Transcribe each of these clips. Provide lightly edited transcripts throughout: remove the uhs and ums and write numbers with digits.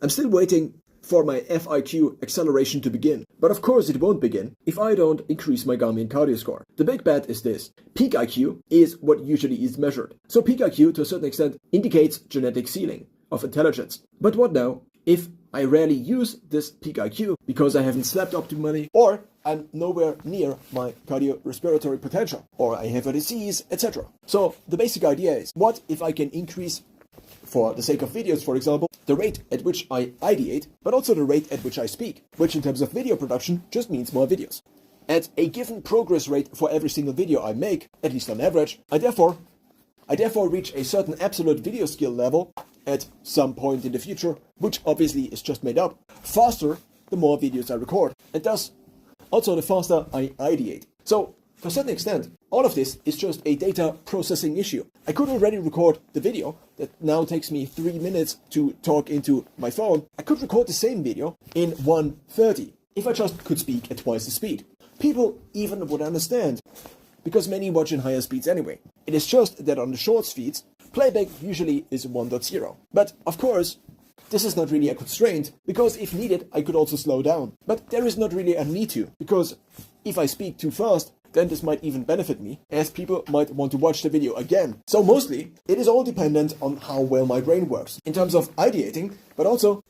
I'm still waiting for my FIQ acceleration to begin. But of course it won't begin if I don't increase my Garmin cardio score. The big bet is this. Peak IQ is what usually is measured. So peak IQ to a certain extent indicates genetic ceiling of intelligence. But what now if I rarely use this peak IQ because I haven't slept optimally, or I'm nowhere near my cardiorespiratory potential, or I have a disease, etc. So the basic idea is, what if I can increase, for the sake of videos for example, the rate at which I ideate, but also the rate at which I speak, which in terms of video production just means more videos. At a given progress rate for every single video I make, at least on average, I therefore reach a certain absolute video skill level at some point in the future, which obviously is just made up, faster the more videos I record, and thus also the faster I ideate. So, to a certain extent, all of this is just a data processing issue. I could already record the video that now takes me 3 minutes to talk into my phone. I could record the same video in 1:30 if I just could speak at twice the speed. People even would understand, because many watch in higher speeds anyway. It is just that on the short speeds, playback usually is 1.0. But of course, this is not really a constraint, because if needed, I could also slow down. But there is not really a need to, because if I speak too fast, then this might even benefit me, as people might want to watch the video again. So mostly, it is all dependent on how well my brain works, in terms of ideating, but also,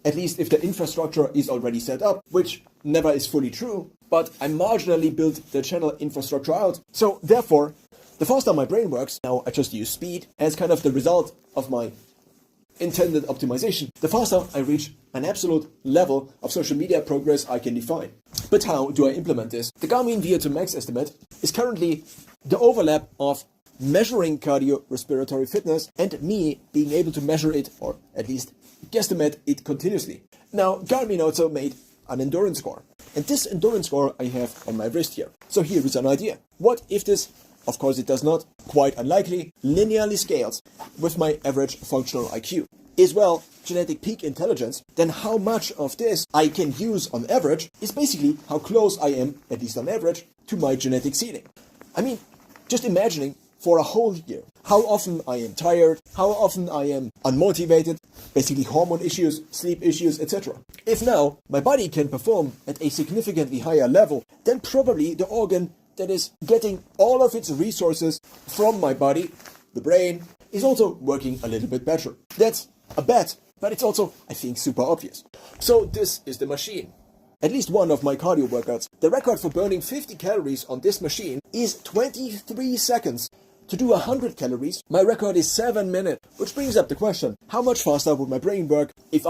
at least if the infrastructure is already set up, which never is fully true, but I marginally built the channel infrastructure out. So therefore, the faster my brain works, now I just use speed as kind of the result of my intended optimization, the faster I reach an absolute level of social media progress I can define. But how do I implement this? The Garmin VO2 Max estimate is currently the overlap of measuring cardiorespiratory fitness and me being able to measure it, or at least guesstimate it continuously. Now, Garmin also made an endurance score, and this endurance score I have on my wrist here. So here is an idea. What if this, of course it does not, quite unlikely, linearly scales with my average functional IQ? Is well genetic peak intelligence, then how much of this I can use on average is basically how close I am, at least on average, to my genetic ceiling. I mean, just imagining for a whole year how often I am tired, how often I am unmotivated, basically hormone issues, sleep issues, etc. If now my body can perform at a significantly higher level, then probably the organ that is getting all of its resources from my body, the brain, is also working a little bit better. That's a bet, but it's also, I think, super obvious. So this is the machine. At least one of my cardio workouts. The record for burning 50 calories on this machine is 23 seconds. To do 100 calories, my record is 7 minutes, which brings up the question, how much faster would my brain work if